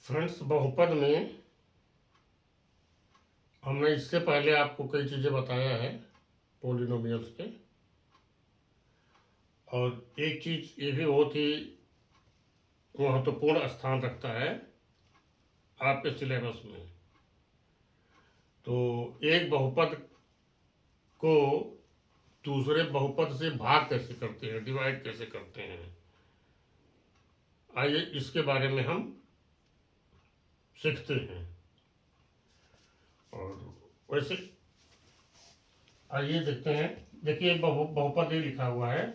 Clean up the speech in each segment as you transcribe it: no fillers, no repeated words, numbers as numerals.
Friends, बहुपद में हमने इससे पहले आपको कई चीज़ें बताया है पोलिनोमियल्स पे। और एक चीज़ ये भी बहुत ही महत्वपूर्ण स्थान रखता है आपके सिलेबस में। तो एक बहुपद को दूसरे बहुपद से भाग कैसे करते हैं, डिवाइड कैसे करते हैं, आइए इसके बारे में हम सीखते हैं। और वैसे आइए देखते हैं। देखिए, बहुपद ये लिखा हुआ है,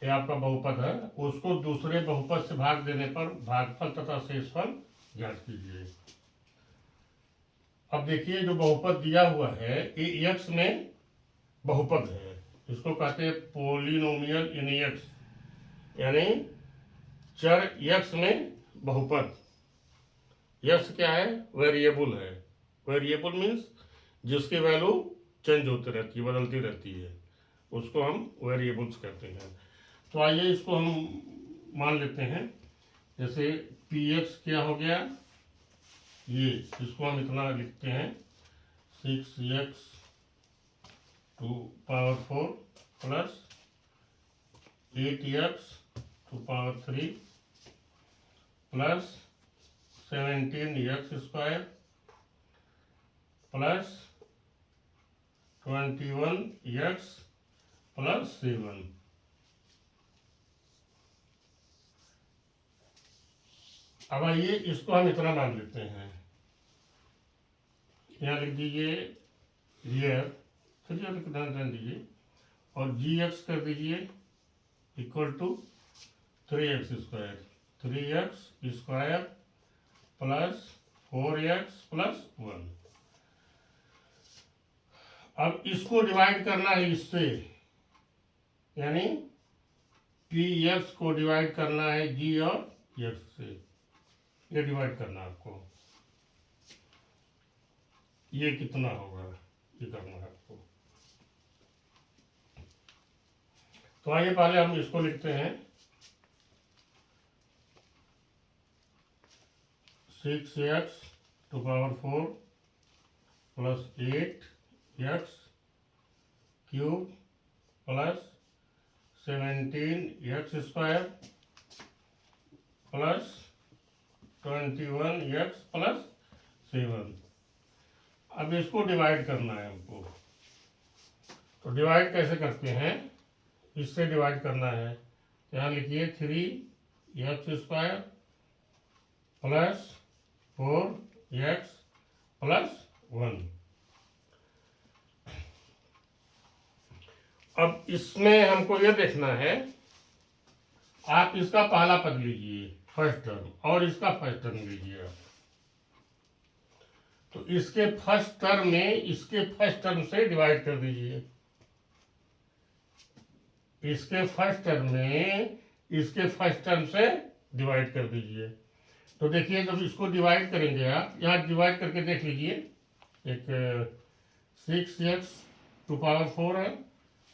ये आपका बहुपद है। उसको दूसरे बहुपद से भाग देने पर भागफल तथा शेषफल ज्ञात कीजिए। अब देखिए, जो बहुपद दिया हुआ है ये एक्स में बहुपद है, इसको कहते हैं पोलिनोमियल इन एक्स, यानी चर एक्स में बहुपद। एक्स क्या है? वेरिएबल है। वेरिएबल मीन्स जिसकी वैल्यू चेंज होती रहती है, बदलती रहती है, उसको हम वेरिएबल्स कहते हैं। तो आइए इसको हम मान लेते हैं। जैसे पी एक्स क्या हो गया, ये इसको हम इतना लिखते हैं 6x to power 4 plus 8x to power 3 plus 17x square plus 21x plus 7। अब आइए इसको हम इतना मान लेते हैं, यहाँ लिख दीजिए रियर, फिर ध्यान दीजिए, और जी एक्स कर दीजिए equal to 3x square, 3x square plus 4x plus 1। अब इसको डिवाइड करना है इससे, यानी पी एक्स को डिवाइड करना है जी और एक्स से। ये डिवाइड करना आपको, ये कितना होगा ये करना है आपको। तो आइए पहले हम इसको लिखते हैं 6x to power 4 plus 8x cube plus 17x square plus 21x plus 7। अब इसको डिवाइड करना है हमको। तो डिवाइड कैसे करते हैं, इससे डिवाइड करना है। यहाँ लिखिए 3x square plus 4x plus 1। अब इसमें हमको ये देखना है, आप इसका पहला पद लीजिए फर्स्ट टर्म, और इसका फर्स्ट टर्म लीजिए आप। तो इसके फर्स्ट टर्म में इसके फर्स्ट टर्म से डिवाइड कर दीजिए, इसके फर्स्ट टर्म में इसके फर्स्ट टर्म से डिवाइड कर दीजिए। तो देखिए, जब इसको डिवाइड करेंगे आप, यहाँ डिवाइड करके देख लीजिए, एक 6x टू पावर 4 है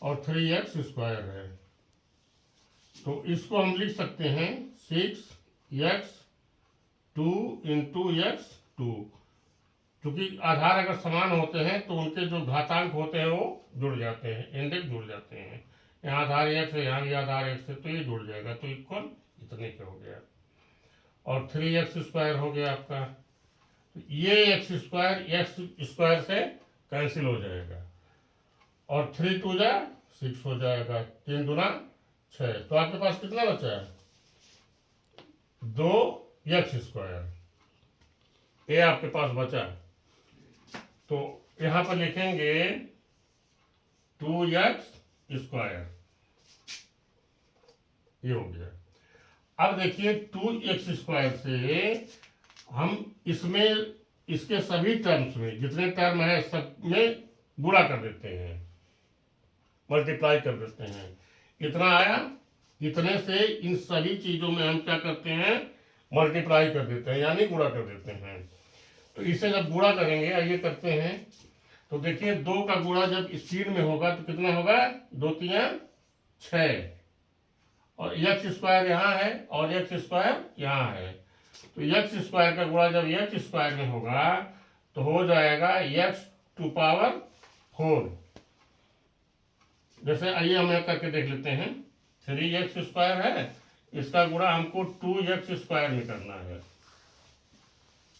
और 3x स्क्वायर है। तो इसको हम लिख सकते हैं 6x 2 इंटू x 2। क्योंकि आधार अगर समान होते हैं तो उनके जो घातांक होते हैं वो जुड़ जाते हैं, इंडेक्स जुड़ जाते हैं। यहाँ आधार x है, यहाँ भी आधार x है, तो ये जुड़ जाएगा, तो इक्वल इतने का हो गया। और 3x स्क्वायर हो गया आपका। तो ये x स्क्वायर से कैंसिल हो जाएगा, और 3 2 जा 6 हो जाएगा, 3 दूना 6। तो आपके पास कितना बचा है? 2x स्क्वायर, ये आपके पास बचा। तो यहाँ पर लिखेंगे 2x स्क्वायर, ये हो गया। अब देखिए 2x स्क्वायर से हम इसमें इसके सभी टर्म्स में जितने टर्म है सब में गुणा कर देते हैं, मल्टीप्लाई कर देते हैं। इतना आया, इतने से इन सभी चीजों में हम क्या करते हैं, मल्टीप्लाई कर देते हैं, यानी गुणा कर देते हैं। तो इसे जब गुणा करेंगे, आइए करते हैं। तो देखिए 2 का गुणा जब स्पीड में होगा तो कितना होगा, 2 3 6, और x स्क्वायर यहाँ है और x स्क्वायर यहाँ है। तो एक्स स्क्वायर का गुणा जब एक्स स्क्वायर में होगा तो हो जाएगा एक्स टू पावर 4। जैसे आइए हम यहाँ करके देख लेते हैं। 3x स्क्वायर है, इसका गुणा हमको 2x स्क्वायर में करना है।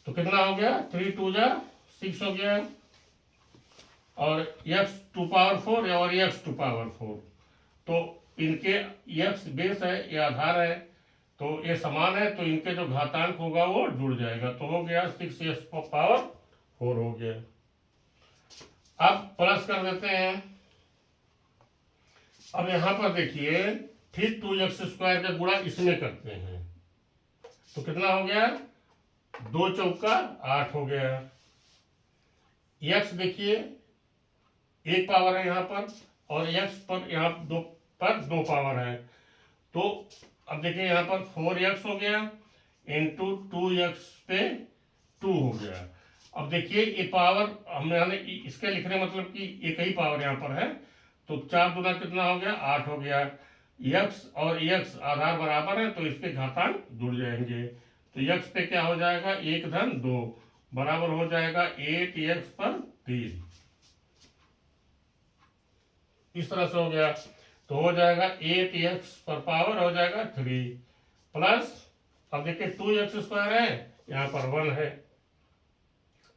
तो कितना हो गया, 3 2 जा 6 हो गया, और x टू पावर 4 और x टू पावर 4, तो इनके x बेस है, ये आधार है, तो ये समान है, तो इनके जो घातांक होगा वो जुड़ जाएगा, तो हो गया 6x पावर 4 हो गया। अब प्लस कर देते हैं। अब यहां पर देखिए फिर 2x स्क्वायर का गुणा इसमें करते हैं, तो कितना हो गया, 2 चौका 8 हो गया। x देखिए एक पावर है यहाँ पर, और x पर यहाँ दो पावर है, तो अब देखिए यहाँ पर 4x हो गया इंटू 2x पे 2 हो गया। अब देखिए ये पावर हमने इसके लिखने मतलब कि एक ही पावर यहाँ पर है, तो 4 दूना कितना हो गया, 8 हो गया। x और x आधार बराबर है, तो इसके घातांक जुड़ जाएंगे, तो x पे क्या हो जाएगा, 1 धन 2 बराबर हो जाएगा 8x पर 3। इस तरह से हो गया, तो हो जाएगा 8x पर पावर हो जाएगा 3 प्लस, अब देखिए 2x स्क्वायर है, यहाँ पर 1 है,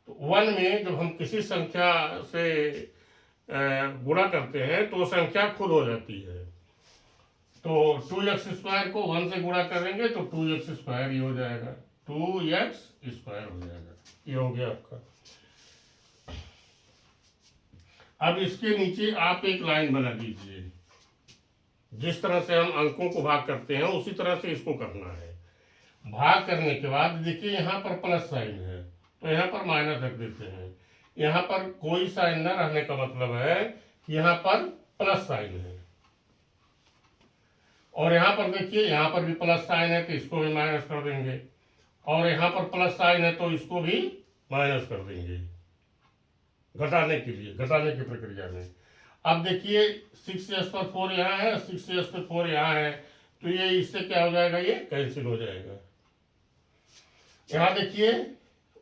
तो 1 में जब हम किसी संख्या से गुणा करते हैं तो संख्या खुद हो जाती है, तो 2x स्क्वायर को 1 से गुणा करेंगे तो 2x स्क्वायर ही हो जाएगा, 2x स्क्वायर हो जाएगा, ये हो गया आपका। अब इसके नीचे आप एक लाइन बना दीजिए, जिस तरह से हम अंकों को भाग करते हैं उसी तरह से इसको करना है। भाग करने के बाद देखिए यहाँ पर प्लस साइन है, तो यहाँ पर माइनस रख देते हैं। यहाँ पर कोई साइन न रहने का मतलब है कि यहाँ पर प्लस साइन है, और यहाँ पर देखिए यहाँ पर भी प्लस साइन है, तो इसको भी माइनस कर देंगे, और यहाँ पर प्लस साइन है तो इसको भी माइनस कर देंगे, घटाने के लिए, घटाने की प्रक्रिया में। अब देखिए 6s पर 4 यहाँ है, 6s पर 4 यहाँ है, तो ये इससे क्या हो जाएगा, ये कैंसिल हो जाएगा। यहाँ देखिए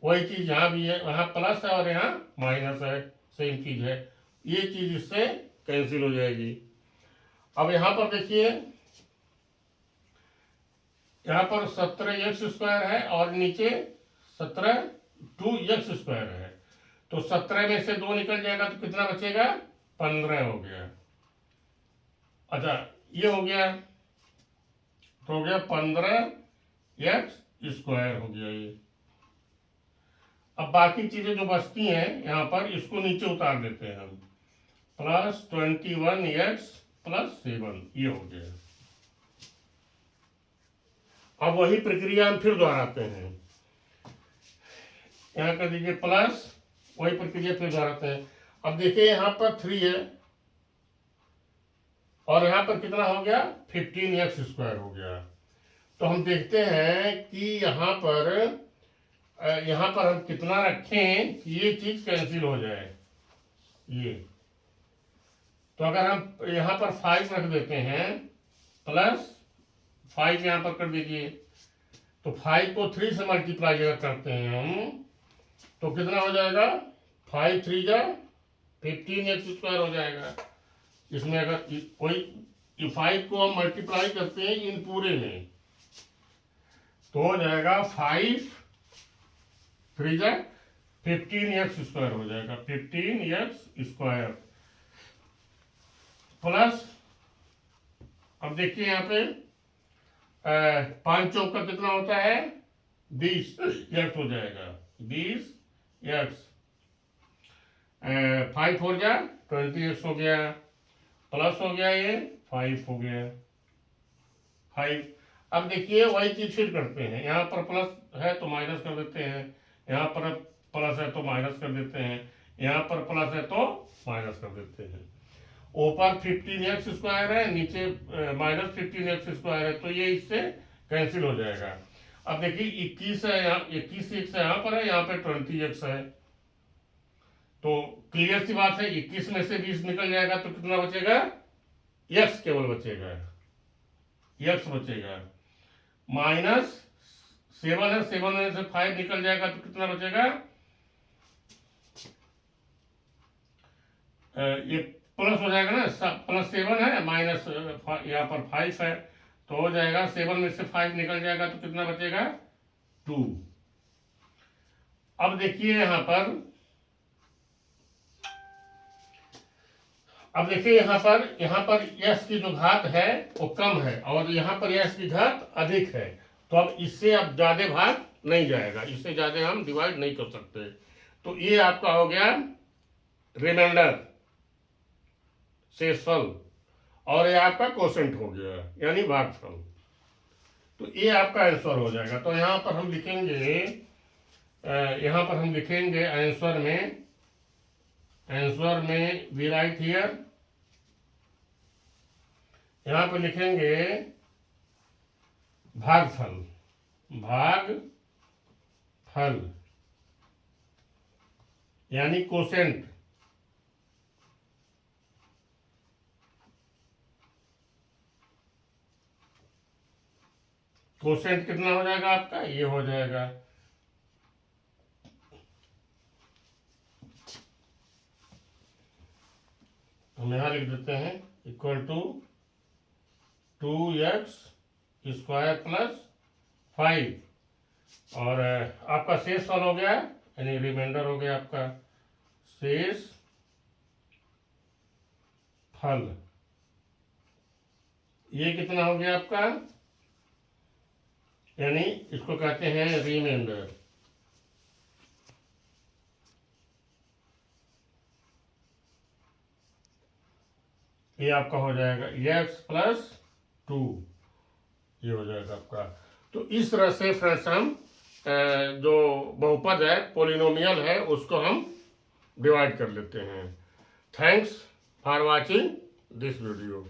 वही चीज यहाँ भी है, यहाँ प्लस है और यहाँ माइनस है, सेम चीज है, ये चीज इससे कैंसिल हो जाएगी। अब यहाँ पर देखिए यहाँ पर 17x स्क्वायर है और नीचे 2x स्क्वायर है, तो 17 में से 2 निकल जाएगा तो कितना बचेगा, 15 हो गया। अच्छा ये हो गया, तो हो गया 15x स्क्वायर हो गया ये। अब बाकी चीजें जो बचती हैं यहाँ पर, इसको नीचे उतार देते हैं हम, प्लस 21x प्लस 7, ये हो गया। अब वही प्रक्रिया हम फिर दोहराते हैं, यहाँ कर दीजिए प्लस, वही प्रक्रिया फिर दोहराते हैं। अब देखिए यहाँ पर 3 है और यहाँ पर कितना हो गया, 15x स्क्वायर हो गया। तो हम देखते हैं कि यहाँ पर हम कितना रखें कि ये चीज कैंसिल हो जाए, ये। तो अगर हम यहाँ पर 5 रख देते हैं, प्लस 5 यहाँ पर कर दीजिए, तो 5 को 3 से मल्टीप्लाई अगर करते हैं हम, तो कितना हो जाएगा, 5 3 जा 15x स्क्वायर हो जाएगा। इसमें अगर कोई 5 को हम मल्टीप्लाई करते हैं इन पूरे में, तो हो जाएगा 5 3 जा 15x स्क्वायर हो जाएगा, 15x स्क्वायर प्लस, अब देखिए यहाँ पे 5 चौक का कितना होता है, 20x हो जाएगा, 20x, 5 4 जा 20x हो गया, प्लस हो गया ये 5 हो गया 5। अब देखिए वही चीज फिर करते हैं, यहाँ पर प्लस है तो माइनस कर देते हैं, यहाँ पर प्लस है तो माइनस कर देते हैं, यहाँ पर प्लस है तो माइनस कर देते हैं। ऊपर 15x स्क्वायर है, नीचे माइनस 15x स्क्वायर है, तो ये इससे कैंसिल हो जाएगा। अब देखिए 21 है यहाँ, 21x यहाँ पर है, यहाँ पे 20x है, तो क्लियर सी बात है, 21 में से 20 निकल जाएगा तो कितना बचेगा, x केवल बचेगा, x बचेगा, माइनस 7 है, 7 में से 5 निकल जाएगा तो कितना बचेगा? ये प्लस हो जाएगा ना, +7 है माइनस यहाँ पर 5 है, तो हो जाएगा 7 में से 5 निकल जाएगा तो कितना बचेगा? 2। अब देखिए यहाँ पर, यहाँ पर यश की जो घात है वो कम है और यहाँ पर यश की घात अधिक है, तो अब इससे अब ज्यादा भाग नहीं जाएगा, इससे ज्यादा हम डिवाइड नहीं कर सकते। तो ये आपका हो गया रिमाइंडर, शेषफल, और ये आपका क्वोशेंट हो गया यानी भागफल। तो ये आपका आंसर हो जाएगा। तो यहाँ पर हम लिखेंगे आंसर में वी राइट हियर, यहाँ पे लिखेंगे भागफल यानी क्वोशेंट। क्वोशेंट कितना हो जाएगा आपका? ये हो जाएगा हम यहां लिख देते हैं इक्वल टू 2x² + 5 और आपका शेषफल हो गया यानी रिमाइंडर हो गया आपका शेष फल। ये कितना हो गया आपका? यानी इसको कहते हैं रिमाइंडर। ये आपका हो जाएगा x + 2, ये हो जाएगा आपका। तो इस तरह से फ्रेंड्स हम जो बहुपद है, पोलिनोमियल है, उसको हम डिवाइड कर लेते हैं। Thanks for watching this video.